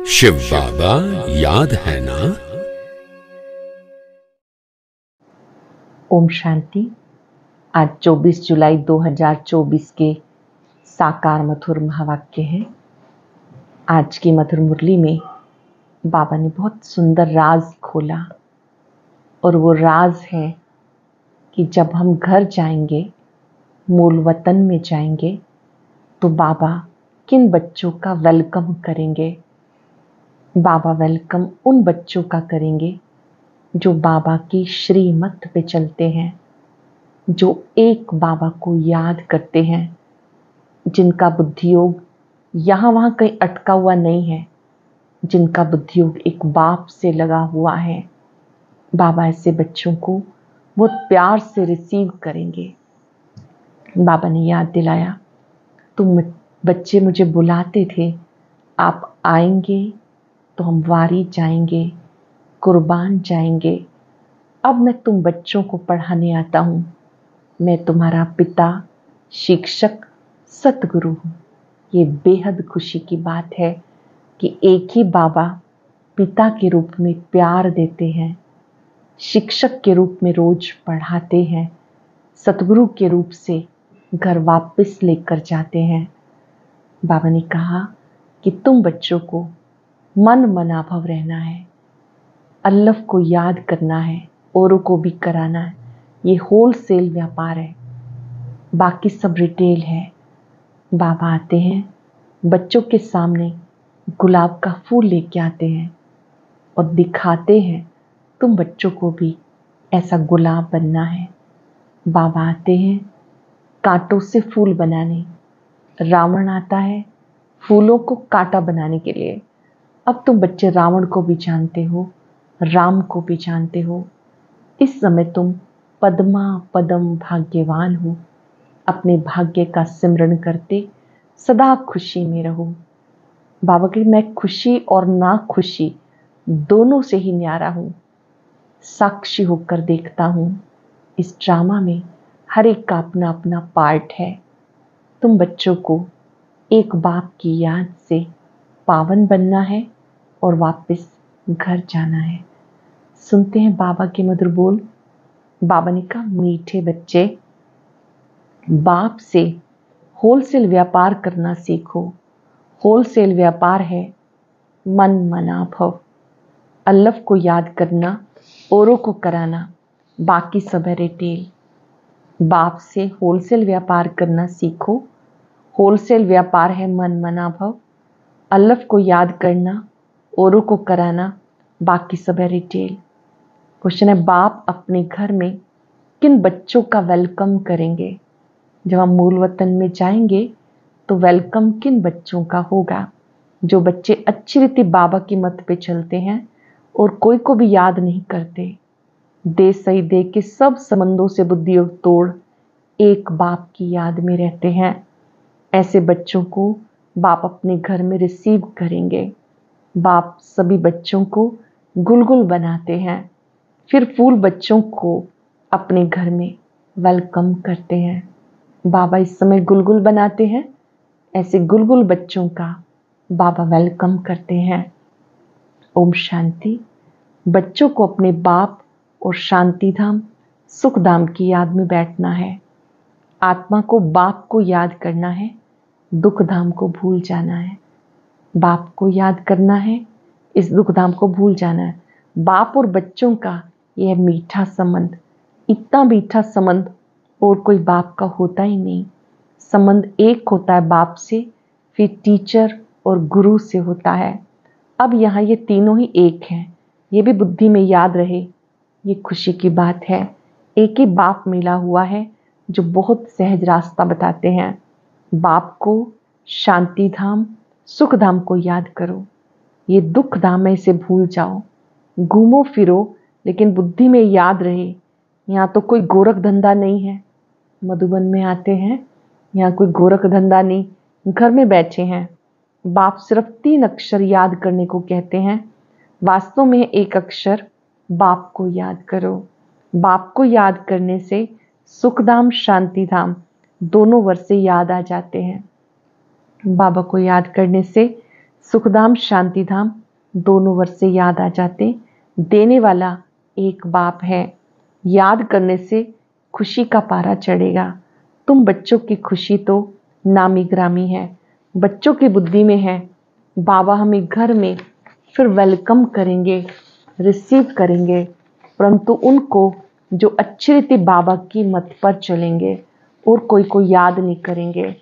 शिव बाबा याद है ना। ओम शांति। आज 24 जुलाई 2024 के साकार मधुर महावाक्य है। आज की मधुर मुरली में बाबा ने बहुत सुंदर राज खोला और वो राज है कि जब हम घर जाएंगे, मूल वतन में जाएंगे, तो बाबा किन बच्चों का वेलकम करेंगे। बाबा वेलकम उन बच्चों का करेंगे जो बाबा की श्रीमत पे चलते हैं, जो एक बाबा को याद करते हैं, जिनका बुद्धि योग यहाँ वहाँ कहीं अटका हुआ नहीं है, जिनका बुद्धि योग एक बाप से लगा हुआ है। बाबा ऐसे बच्चों को बहुत प्यार से रिसीव करेंगे। बाबा ने याद दिलाया, तुम बच्चे मुझे बुलाते थे, आप आएंगे तो हम वारी जाएंगे, कुर्बान जाएंगे। अब मैं तुम बच्चों को पढ़ाने आता हूँ। मैं तुम्हारा पिता, शिक्षक, सतगुरु हूँ। ये बेहद खुशी की बात है कि एक ही बाबा पिता के रूप में प्यार देते हैं, शिक्षक के रूप में रोज पढ़ाते हैं, सतगुरु के रूप से घर वापस लेकर जाते हैं। बाबा ने कहा कि तुम बच्चों को मन मनाभव रहना है, अल्लाह को याद करना है, औरों को भी कराना है। ये होलसेल व्यापार है, बाकी सब रिटेल है। बाबा आते हैं, बच्चों के सामने गुलाब का फूल लेके आते हैं और दिखाते हैं तुम बच्चों को भी ऐसा गुलाब बनना है। बाबा आते हैं कांटों से फूल बनाने, रावण आता है फूलों को कांटा बनाने के लिए। अब तुम बच्चे रावण को भी जानते हो, राम को भी जानते हो। इस समय तुम पद्मा पदम भाग्यवान हो। अपने भाग्य का सिमरन करते सदा खुशी में रहो। बाबा की मैं खुशी और ना खुशी दोनों से ही न्यारा हूँ, साक्षी होकर देखता हूँ। इस ड्रामा में हर एक का अपना अपना पार्ट है। तुम बच्चों को एक बाप की याद से पावन बनना है और वापस घर जाना है। सुनते हैं बाबा के मधुर बोल। बाबा ने कहा, मीठे बच्चे, बाप से होलसेल व्यापार करना सीखो। होलसेल व्यापार है मन मनाभव, अल्लाह को याद करना, औरों को कराना, बाकी सब है रिटेल। बाप से होलसेल व्यापार करना सीखो। होलसेल व्यापार है मन मनाभव, अल्लाह को याद करना, औरों को कराना, बाकी सब है रिटेल। क्वेश्चन है, बाप अपने घर में किन बच्चों का वेलकम करेंगे। जब हम मूल वतन में जाएंगे तो वेलकम किन बच्चों का होगा। जो बच्चे अच्छी रीति बाबा की मत पे चलते हैं और कोई को भी याद नहीं करते, दे सही दे के सब संबंधों से बुद्धि योग तोड़ एक बाप की याद में रहते हैं। ऐसे बच्चों को बाप अपने घर में रिसीव करेंगे। बाप सभी बच्चों को गुलगुल बनाते हैं, फिर फूल बच्चों को अपने घर में वेलकम करते हैं। बाबा इस समय गुलगुल बनाते हैं, ऐसे गुलगुल बच्चों का बाबा वेलकम करते हैं। ओम शांति। बच्चों को अपने बाप और शांति धाम सुख धाम की याद में बैठना है। आत्मा को बाप को याद करना है, दुख धाम को भूल जाना है। बाप को याद करना है, इस दुख धाम को भूल जाना है। बाप और बच्चों का यह मीठा संबंध, इतना मीठा संबंध और कोई बाप का होता ही नहीं। संबंध एक होता है बाप से, फिर टीचर और गुरु से होता है। अब यहाँ ये तीनों ही एक हैं, ये भी बुद्धि में याद रहे। ये खुशी की बात है, एक ही बाप मिला हुआ है जो बहुत सहज रास्ता बताते हैं। बाप को शांति धाम सुख धाम को याद करो। ये दुख धाम है, इसे भूल जाओ। घूमो फिरो लेकिन बुद्धि में याद रहे, यहाँ तो कोई गोरख धंधा नहीं है। मधुबन में आते हैं, यहाँ कोई गोरख धंधा नहीं, घर में बैठे हैं। बाप सिर्फ 3 अक्षर याद करने को कहते हैं। वास्तव में एक अक्षर, बाप को याद करो। बाप को याद करने से सुख धाम शांति धाम दोनों वर्ष से याद आ जाते हैं। बाबा को याद करने से सुखधाम शांतिधाम दोनों वर्ष से याद आ जाते। देने वाला एक बाप है, याद करने से खुशी का पारा चढ़ेगा। तुम बच्चों की खुशी तो नामी ग्रामी है, बच्चों की बुद्धि में है। बाबा हमें घर में फिर वेलकम करेंगे, रिसीव करेंगे, परंतु उनको जो अच्छी रीति बाबा की मत पर चलेंगे और कोई को याद नहीं करेंगे।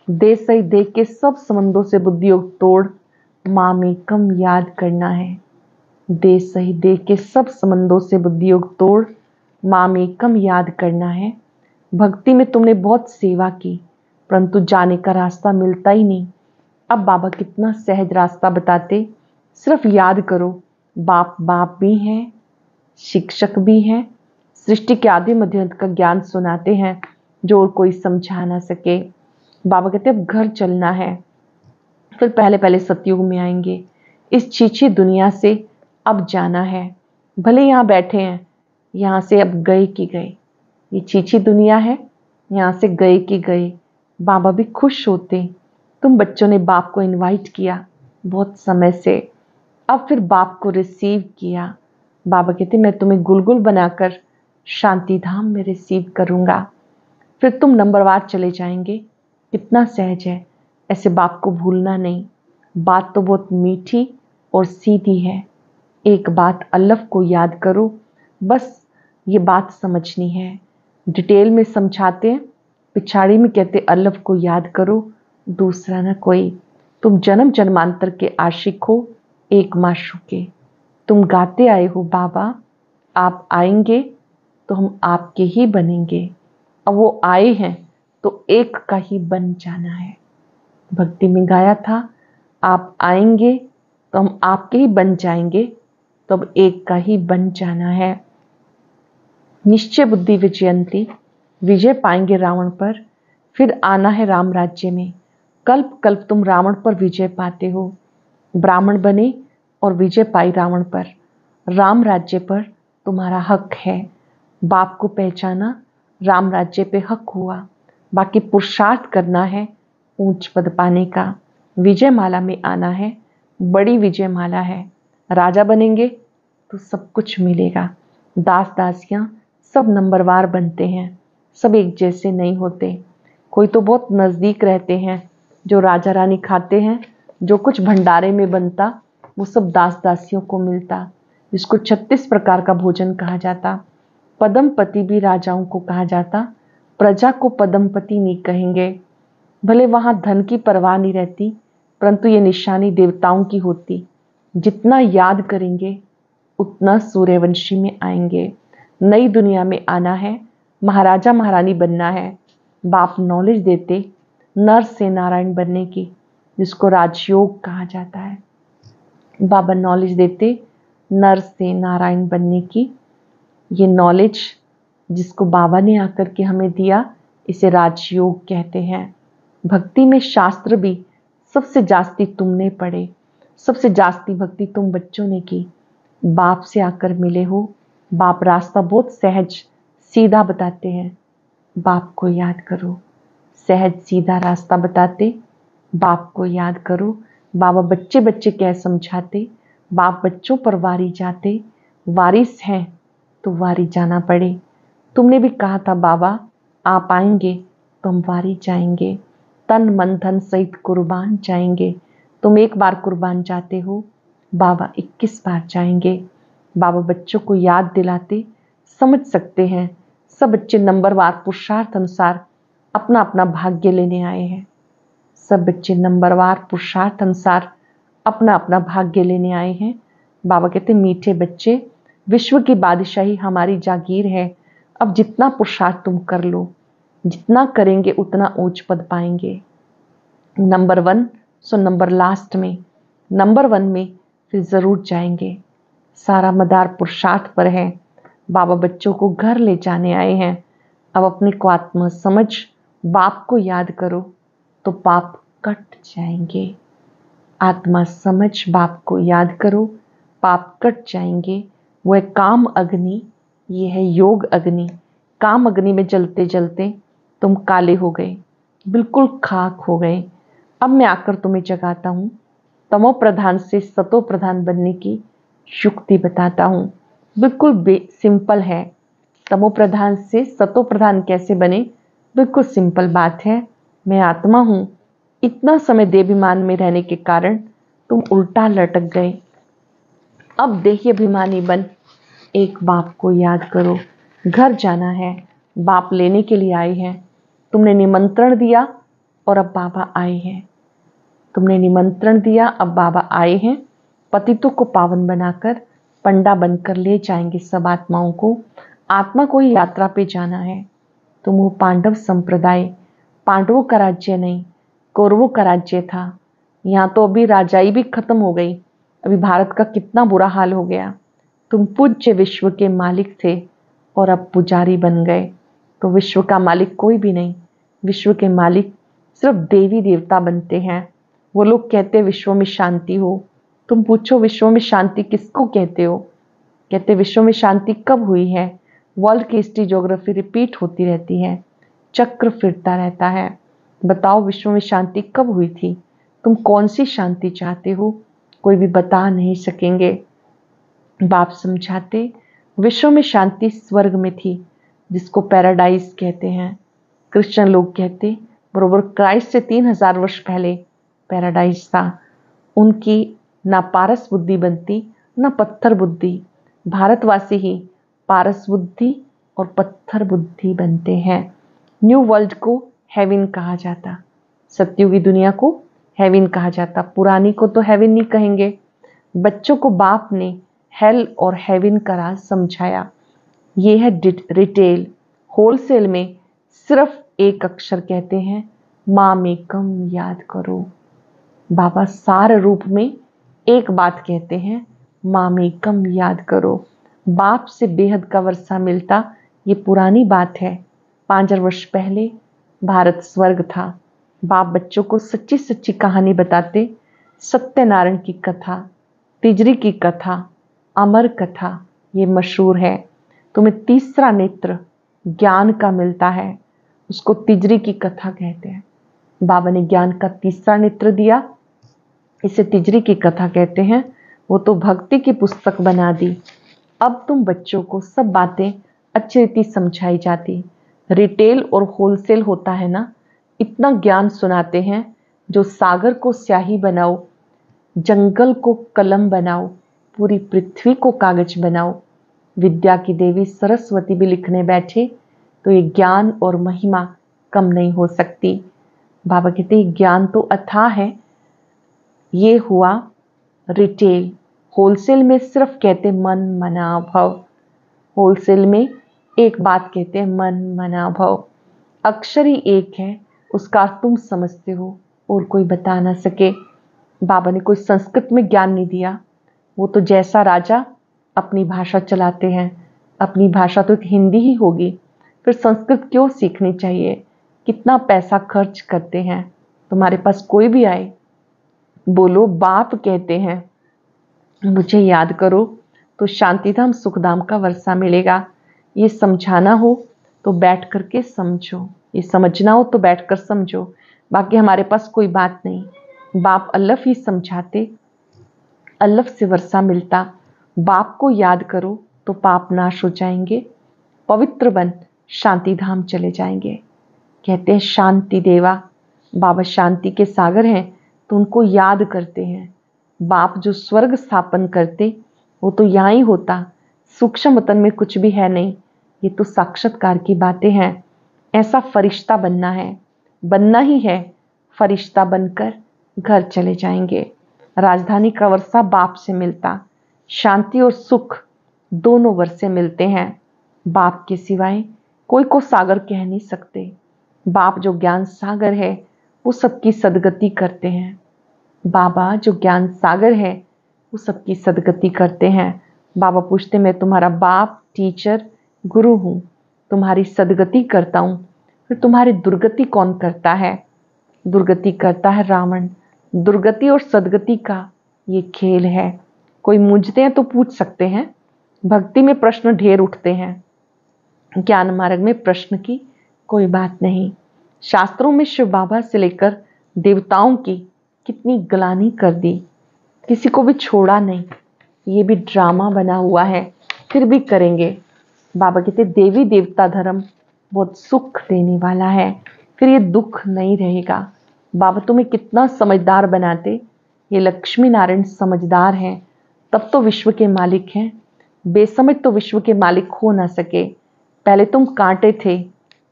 दे सही दे के सब संबंधों से बुद्धि योग तोड़, माँ में कम याद करना है। दे सही दे के सब संबंधों से बुद्धि योग तोड़, माँ में कम याद करना है। भक्ति में तुमने बहुत सेवा की, परंतु जाने का रास्ता मिलता ही नहीं। अब बाबा कितना सहज रास्ता बताते, सिर्फ याद करो। बाप बाप भी हैं, शिक्षक भी हैं, सृष्टि के आदि मध्य अंत का ज्ञान सुनाते हैं जो और कोई समझा ना सके। बाबा कहते अब घर चलना है, फिर पहले पहले सतयुग में आएंगे। इस छीछी दुनिया से अब जाना है। भले यहाँ बैठे हैं, यहाँ से अब गए कि गए। ये छीछी दुनिया है, यहाँ से गए कि गए। बाबा भी खुश होते। तुम बच्चों ने बाप को इनवाइट किया बहुत समय से, अब फिर बाप को रिसीव किया। बाबा कहते मैं तुम्हें गुलगुल बनाकर शांति धाम में रिसीव करूंगा, फिर तुम नंबरवार चले जाएंगे। कितना सहज है, ऐसे बाप को भूलना नहीं। बात तो बहुत मीठी और सीधी है। एक बात अल्लाह को याद करो, बस ये बात समझनी है। डिटेल में समझाते हैं, पिछाड़ी में कहते अल्लाह को याद करो, दूसरा ना कोई। तुम जन्म जन्मांतर के आशिक हो, एक माशूके। तुम गाते आए हो बाबा, आप आएंगे तो हम आपके ही बनेंगे। अब वो आए हैं तो एक का ही बन जाना है। भक्ति में गाया था, आप आएंगे तो हम आपके ही बन जाएंगे, तो अब एक का ही बन जाना है। निश्चय बुद्धि विजयंती, विजय पाएंगे रावण पर, फिर आना है राम राज्य में। कल्प कल्प तुम रावण पर विजय पाते हो। ब्राह्मण बने और विजय पाई रावण पर। राम राज्य पर तुम्हारा हक है। बाप को पहचाना, राम राज्य पे हक हुआ। बाकी पुरुषार्थ करना है ऊंच पद पाने का। विजय माला में आना है, बड़ी विजय माला है। राजा बनेंगे तो सब कुछ मिलेगा। दास दासियां सब नंबरवार बनते हैं, सब एक जैसे नहीं होते। कोई तो बहुत नजदीक रहते हैं, जो राजा रानी खाते हैं। जो कुछ भंडारे में बनता वो सब दास दासियों को मिलता, जिसको 36 प्रकार का भोजन कहा जाता। पदमपति भी राजाओं को कहा जाता, प्रजा को पदमपति नहीं कहेंगे। भले वहां धन की परवाह नहीं रहती, परंतु ये निशानी देवताओं की होती। जितना याद करेंगे उतना सूर्यवंशी में आएंगे। नई दुनिया में आना है, महाराजा महारानी बनना है। बाप नॉलेज देते नर से नारायण बनने की, जिसको राजयोग कहा जाता है। बाबा नॉलेज देते नर से नारायण बनने की। ये नॉलेज जिसको बाबा ने आकर के हमें दिया, इसे राजयोग कहते हैं। भक्ति में शास्त्र भी सबसे जास्ती तुमने पढ़े, सबसे जास्ती भक्ति तुम बच्चों ने की। बाप से आकर मिले हो। बाप रास्ता बहुत सहज सीधा बताते हैं, बाप को याद करो। सहज सीधा रास्ता बताते, बाप को याद करो। बाबा बच्चे बच्चे क्या समझाते, बाप बच्चों पर वारी जाते। वारिस हैं तो वारी जाना पड़े। तुमने भी कहा था बाबा आप आएंगे तो हम वारी जाएंगे, तन मन धन सहित कुर्बान जाएंगे। तुम एक बार कुर्बान जाते हो, बाबा 21 बार जाएंगे। बाबा बच्चों को याद दिलाते, समझ सकते हैं सब बच्चे नंबरवार पुरुषार्थ अनुसार अपना अपना भाग्य लेने आए हैं। सब बच्चे नंबरवार पुरुषार्थ अनुसार अपना अपना भाग्य लेने आए हैं। बाबा कहते मीठे बच्चे, विश्व की बादशाही हमारी जागीर है। अब जितना पुरुषार्थ तुम कर लो, जितना करेंगे उतना ऊंच पद पाएंगे। नंबर 1 सो नंबर लास्ट में, नंबर 1 में फिर जरूर जाएंगे। सारा मदार पुरुषार्थ पर है। बाबा बच्चों को घर ले जाने आए हैं। अब अपने को आत्मा समझ, बाप को याद करो तो पाप कट जाएंगे। आत्मा समझ, बाप को याद करो, पाप कट जाएंगे। वो है काम अग्नि, ये है योग अग्नि। काम अग्नि में जलते जलते तुम काले हो गए, बिल्कुल खाक हो गए। अब मैं आकर तुम्हें जगाता हूँ। तमो प्रधान से सतो प्रधान बनने की युक्ति बताता हूँ। बिल्कुल सिंपल है। तमो प्रधान से सतो प्रधान कैसे बने, बिल्कुल सिंपल बात है। मैं आत्मा हूँ। इतना समय देहाभिमान में रहने के कारण तुम उल्टा लटक गए। अब देही अभिमानी बन एक बाप को याद करो। घर जाना है, बाप लेने के लिए आए हैं। तुमने निमंत्रण दिया और अब बाबा आए हैं। तुमने निमंत्रण दिया, अब बाबा आए हैं। पतितों को पावन बनाकर पंडा बनकर ले जाएंगे सब आत्माओं को। आत्मा को ही यात्रा पे जाना है। तुम वो पांडव संप्रदाय, पांडवों का राज्य नहीं, कौरवों का राज्य था। यहाँ तो अभी राजाई भी खत्म हो गई। अभी भारत का कितना बुरा हाल हो गया। तुम पूज्य विश्व के मालिक थे और अब पुजारी बन गए। तो विश्व का मालिक कोई भी नहीं। विश्व के मालिक सिर्फ देवी देवता बनते हैं। वो लोग कहते विश्व में शांति हो। तुम पूछो विश्व में शांति किसको कहते हो? कहते विश्व में शांति कब हुई है? वर्ल्ड की हिस्ट्री ज्योग्राफी रिपीट होती रहती है, चक्र फिरता रहता है। बताओ विश्व में शांति कब हुई थी? तुम कौन सी शांति चाहते हो? कोई भी बता नहीं सकेंगे। बाप समझाते विश्व में शांति स्वर्ग में थी, जिसको पैराडाइज कहते हैं। क्रिश्चियन लोग कहते बरोबर क्राइस्ट से 3000 वर्ष पहले पैराडाइज था। उनकी ना पारस बुद्धि बनती ना पत्थर बुद्धि। भारतवासी ही पारस बुद्धि और पत्थर बुद्धि बनते हैं। न्यू वर्ल्ड को हेवन कहा जाता, सत्युगी दुनिया को हेवन कहा जाता। पुरानी को तो हेवन नहीं कहेंगे। बच्चों को बाप ने हेल और हेवन का राज समझाया। ये है रिटेल। होलसेल में सिर्फ एक अक्षर कहते हैं, मामेकम याद करो। बाबा सार रूप में एक बात कहते हैं, मामेकम याद करो। बाप से बेहद का वर्षा मिलता, ये पुरानी बात है। 5000 वर्ष पहले भारत स्वर्ग था। बाप बच्चों को सच्ची सच्ची कहानी बताते। सत्यनारायण की कथा, तिजरी की कथा, अमर कथा, ये मशहूर है। तुम्हें तीसरा नेत्र ज्ञान का मिलता है, उसको तिजरी की कथा कहते हैं। बाबा ने ज्ञान का तीसरा नेत्र दिया, इसे तिजरी की कथा कहते हैं। वो तो भक्ति की पुस्तक बना दी। अब तुम बच्चों को सब बातें अच्छी रीति समझाई जाती। रिटेल और होलसेल होता है ना, इतना ज्ञान सुनाते हैं जो सागर को स्याही बनाओ, जंगल को कलम बनाओ, पूरी पृथ्वी को कागज बनाओ। विद्या की देवी सरस्वती भी लिखने बैठे तो ये ज्ञान और महिमा कम नहीं हो सकती। बाबा कहते हैं ज्ञान तो अथाह है। ये हुआ रिटेल। होलसेल में सिर्फ कहते मन मना भव। होलसेल में एक बात कहते हैं, मन मना भव। अक्षर ही एक है, उसका अर्थ तुम समझते हो और कोई बता ना सके। बाबा ने कोई संस्कृत में ज्ञान नहीं दिया। वो तो जैसा राजा अपनी भाषा चलाते हैं, अपनी भाषा तो एक हिंदी ही होगी, फिर संस्कृत क्यों सीखनी चाहिए? कितना पैसा खर्च करते हैं। तुम्हारे पास कोई भी आए, बोलो बाप कहते हैं मुझे याद करो, तो शांतिधाम सुखधाम का वर्षा मिलेगा। ये समझाना हो तो बैठ करके समझो, ये समझना हो तो बैठ कर समझो। बाकी हमारे पास कोई बात नहीं। बाप अल्लाह ही समझाते, अल्लाह से वर्षा मिलता। बाप को याद करो तो पाप नाश हो जाएंगे, पवित्र बन शांति धाम चले जाएंगे। कहते हैं शांति देवा। बाबा शांति के सागर हैं तो उनको याद करते हैं। बाप जो स्वर्ग स्थापन करते वो तो यहाँ ही होता, सूक्ष्म वतन में कुछ भी है नहीं। ये तो साक्षात्कार की बातें हैं। ऐसा फरिश्ता बनना है, बनना ही है। फरिश्ता बनकर घर चले जाएंगे। राजधानी का वर्षा बाप से मिलता। शांति और सुख दोनों वर्षे मिलते हैं। बाप के सिवाय कोई को सागर कह नहीं सकते। बाप जो ज्ञान सागर है वो सबकी सदगति करते हैं। बाबा जो ज्ञान सागर है वो सबकी सदगति करते हैं। बाबा पूछते मैं तुम्हारा बाप, टीचर, गुरु हूँ, तुम्हारी सदगति करता हूँ, फिर तुम्हारी दुर्गति कौन करता है? दुर्गति करता है रावण। दुर्गति और सदगति का ये खेल है। कोई मूंझते हैं तो पूछ सकते हैं। भक्ति में प्रश्न ढेर उठते हैं, ज्ञान मार्ग में प्रश्न की कोई बात नहीं। शास्त्रों में शिव बाबा से लेकर देवताओं की कितनी ग्लानि कर दी। किसी को भी छोड़ा नहीं। ये भी ड्रामा बना हुआ है, फिर भी करेंगे। बाबा कहते देवी देवता धर्म बहुत सुख देने वाला है, फिर ये दुख नहीं रहेगा। बाबा तुम्हें कितना समझदार बनाते। ये लक्ष्मी नारायण समझदार हैं, तब तो विश्व के मालिक हैं। बेसमझ तो विश्व के मालिक हो ना सके। पहले तुम कांटे थे,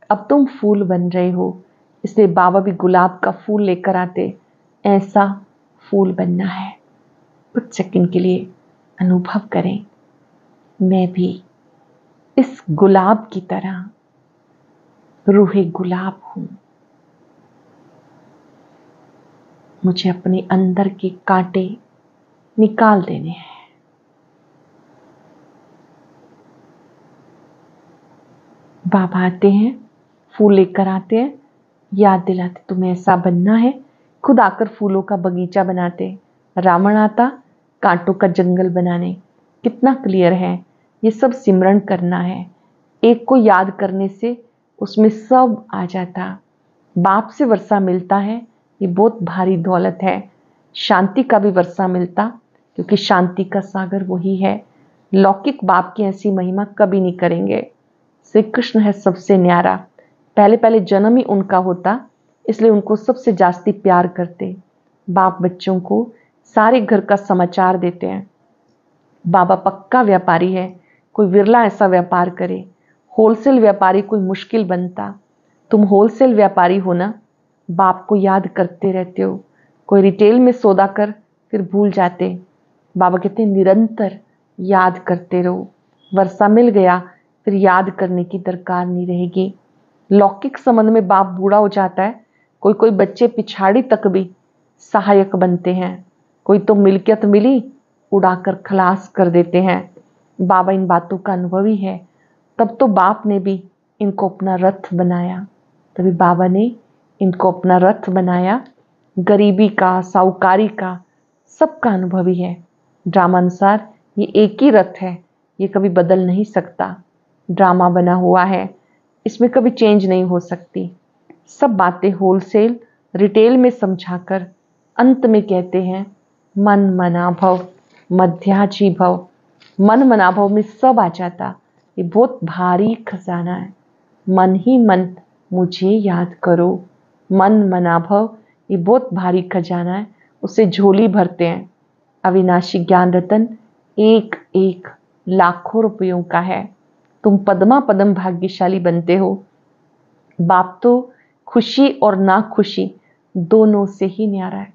अब तुम फूल बन रहे हो। इसलिए बाबा भी गुलाब का फूल लेकर आते। ऐसा फूल बनना है। कुछ सेकंड के लिए अनुभव करें, मैं भी इस गुलाब की तरह रूहे गुलाब हूं। मुझे अपने अंदर के कांटे निकाल देने हैं। बाबा आते हैं, फूल लेकर आते हैं, याद दिलाते तुम्हें ऐसा बनना है। खुद आकर फूलों का बगीचा बनाते। रावण आता कांटों का जंगल बनाने। कितना क्लियर है, ये सब सिमरन करना है। एक को याद करने से उसमें सब आ जाता। बाप से वर्षा मिलता है, ये बहुत भारी दौलत है। शांति का भी वर्षा मिलता, क्योंकि शांति का सागर वही है। लौकिक बाप की ऐसी महिमा कभी नहीं करेंगे। श्री कृष्ण है सबसे न्यारा। पहले पहले जन्म ही उनका होता, इसलिए उनको सबसे जास्ती प्यार करते। बाप बच्चों को सारे घर का समाचार देते हैं। बाबा पक्का व्यापारी है, कोई विरला ऐसा व्यापार करे। होलसेल व्यापारी कोई मुश्किल बनता। तुम होलसेल व्यापारी हो ना, बाप को याद करते रहते हो। कोई रिटेल में सौदा कर फिर भूल जाते। बाबा कहते हैं निरंतर याद करते रहो। वर्षा मिल गया फिर याद करने की दरकार नहीं रहेगी। लौकिक संबंध में बाप बूढ़ा हो जाता है, कोई कोई बच्चे पिछाड़ी तक भी सहायक बनते हैं। कोई तो मिल्कियत मिली उड़ाकर खलास कर देते हैं। बाबा इन बातों का अनुभवी है। तब तो बाप ने भी इनको अपना रथ बनाया। तभी बाबा ने इनको अपना रथ बनाया। गरीबी का, साहूकारी का, सबका अनुभवी है। ड्रामा अनुसार ये एक ही रथ है, ये कभी बदल नहीं सकता। ड्रामा बना हुआ है, इसमें कभी चेंज नहीं हो सकती। सब बातें होलसेल रिटेल में समझाकर अंत में कहते हैं मन मना भव मध्याजी भव। मन मना भव में सब आ जाता। ये बहुत भारी खजाना है। मन ही मन मुझे याद करो। मन मना भव ये बहुत भारी खजाना है, उसे झोली भरते हैं। अविनाशी ज्ञान रतन एक एक लाखों रुपयों का है। तुम पद्मा पदम भाग्यशाली बनते हो। बाप तो खुशी और ना खुशी दोनों से ही न्यारा है।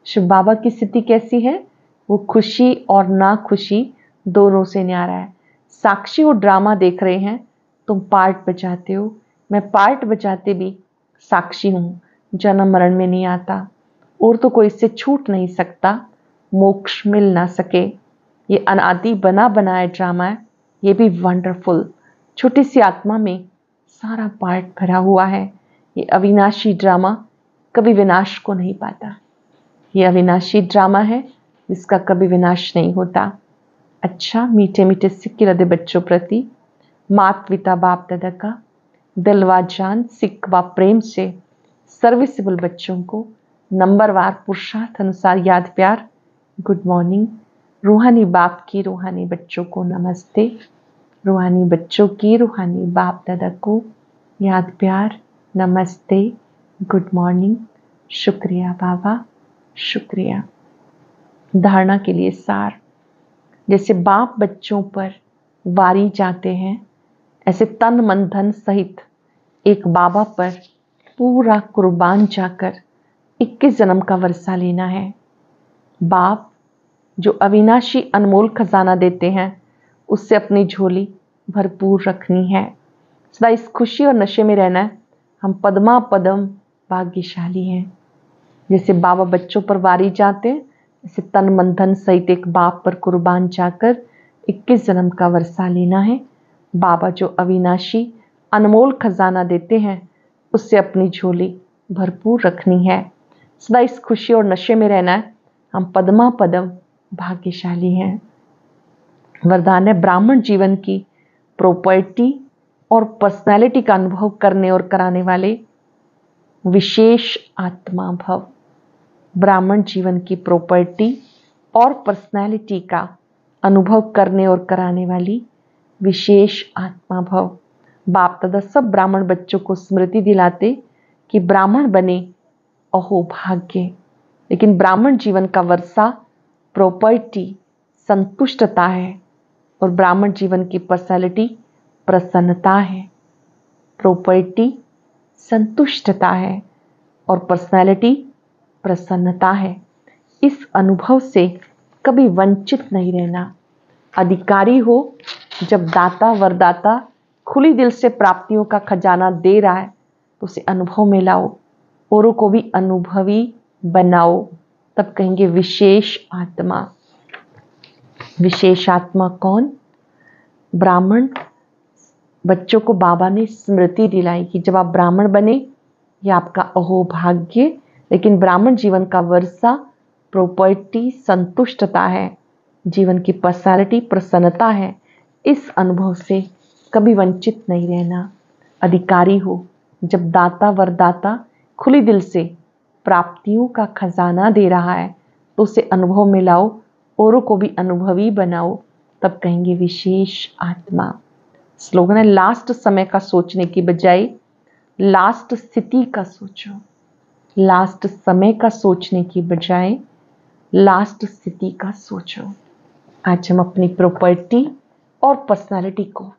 शिव बाबा की स्थिति कैसी है? वो खुशी और ना खुशी दोनों से न्यारा है। साक्षी वो ड्रामा देख रहे हैं, तुम पार्ट बजाते हो। मैं पार्ट बजाते भी साक्षी हूं, जन्म मरण में नहीं आता। और तो कोई इससे छूट नहीं सकता, मोक्ष मिल ना सके। ये अनादि बना बनाया ड्रामा है, ये भी वंडरफुल। छोटी सी आत्मा में सारा पार्ट भरा हुआ है। ये अविनाशी ड्रामा कभी विनाश को नहीं पाता। ये अविनाशी ड्रामा है जिसका कभी विनाश नहीं होता। अच्छा, मीठे मीठे सिक्के रदे बच्चों प्रति मात पिता बाप दादा का दिलवा जान सिक व प्रेम से सर्विसेबल बच्चों को नंबरवार पुरुषार्थ अनुसार याद प्यार गुड मॉर्निंग। रूहानी बाप की रूहानी बच्चों को नमस्ते। रूहानी बच्चों की रूहानी बाप दादा को याद प्यार नमस्ते गुड मॉर्निंग। शुक्रिया बाबा, शुक्रिया। धारणा के लिए सार। जैसे बाप बच्चों पर वारी जाते हैं, ऐसे तन मन धन सहित एक बाबा पर पूरा कुर्बान जाकर 21 जन्म का वर्षा लेना है। बाप जो अविनाशी अनमोल खजाना देते हैं, उससे अपनी झोली भरपूर रखनी है। सदा इस खुशी और नशे में रहना है। हम पद्मा पदम भाग्यशाली हैं। जैसे बाबा बच्चों पर वारी जाते हैं, ऐसे तन मन धन सहित एक बाप पर कुर्बान जाकर 21 जन्म का वर्षा लेना है। बाबा जो अविनाशी अनमोल खजाना देते हैं, उससे अपनी झोली भरपूर रखनी है। सदा इस खुशी और नशे में रहना है। हम पद्मा पदम भाग्यशाली हैं। वरदान है ब्राह्मण जीवन की प्रॉपर्टी और पर्सनैलिटी का अनुभव करने और कराने वाले विशेष आत्मा भव। ब्राह्मण जीवन की प्रॉपर्टी और पर्सनैलिटी का अनुभव करने और कराने वाली विशेष आत्मा भव। बाप दादा सब ब्राह्मण बच्चों को स्मृति दिलाते कि ब्राह्मण बने अहो भाग्य, लेकिन ब्राह्मण जीवन का वर्षा प्रॉपर्टी संतुष्टता है और ब्राह्मण जीवन की पर्सनैलिटी प्रसन्नता है। प्रॉपर्टी संतुष्टता है और पर्सनैलिटी प्रसन्नता है। इस अनुभव से कभी वंचित नहीं रहना। अधिकारी हो जब दाता वरदाता खुली दिल से प्राप्तियों का खजाना दे रहा है तो उसे अनुभव में लाओ, औरों को भी अनुभवी बनाओ, तब कहेंगे विशेष आत्मा। विशेष आत्मा कौन? ब्राह्मण बच्चों को बाबा ने स्मृति दिलाई कि जब आप ब्राह्मण बने यह आपका अहोभाग्य, लेकिन ब्राह्मण जीवन का वर्षा प्रॉपर्टी संतुष्टता है, जीवन की पर्सनैलिटी प्रसन्नता है। इस अनुभव से कभी वंचित नहीं रहना। अधिकारी हो जब दाता वरदाता खुली दिल से प्राप्तियों का खजाना दे रहा है तो उसे अनुभव में लाओ, औरों को भी अनुभवी बनाओ, तब कहेंगे विशेष आत्मा। स्लोगन है लास्ट समय का सोचने की बजाय लास्ट स्थिति का सोचो। लास्ट समय का सोचने की बजाय लास्ट स्थिति का सोचो। आज हम अपनी प्रॉपर्टी और पर्सनालिटी को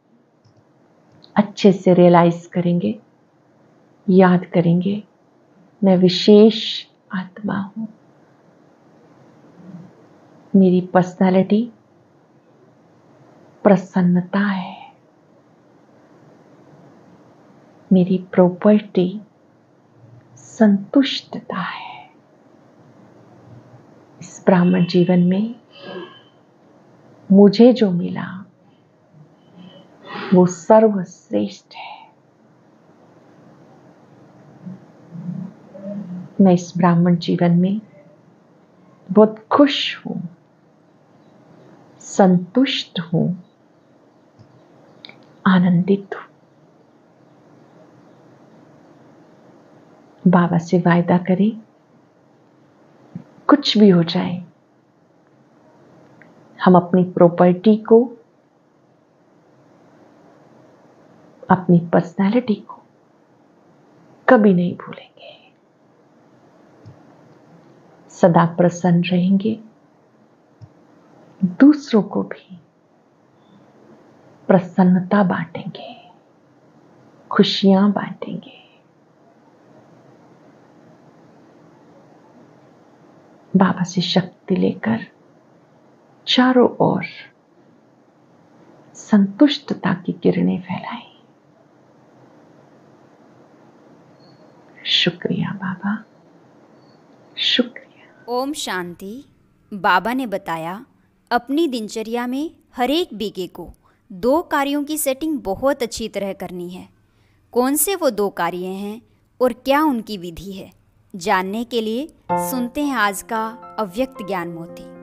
अच्छे से रियलाइज करेंगे, याद करेंगे, मैं विशेष आत्मा हूं। मेरी पर्सनालिटी प्रसन्नता है, मेरी प्रॉपर्टी संतुष्टता है। इस ब्राह्मण जीवन में मुझे जो मिला वो सर्वश्रेष्ठ है। मैं इस ब्राह्मण जीवन में बहुत खुश हूं, संतुष्ट हूं, आनंदित हूं। बाबा से वायदा करें कुछ भी हो जाए हम अपनी प्रॉपर्टी को, अपनी पर्सनैलिटी को कभी नहीं भूलेंगे। सदा प्रसन्न रहेंगे, दूसरों को भी प्रसन्नता बांटेंगे, खुशियां बांटेंगे। बाबा से शक्ति लेकर चारों ओर संतुष्टता की किरणें फैलाएं। शुक्रिया बाबा, शुक्रिया। ओम शांति। बाबा ने बताया अपनी दिनचर्या में हर एक बीघे को 2 कार्यों की सेटिंग बहुत अच्छी तरह करनी है। कौन से वो 2 कार्य हैं और क्या उनकी विधि है, जानने के लिए सुनते हैं आज का अव्यक्त ज्ञान मोती।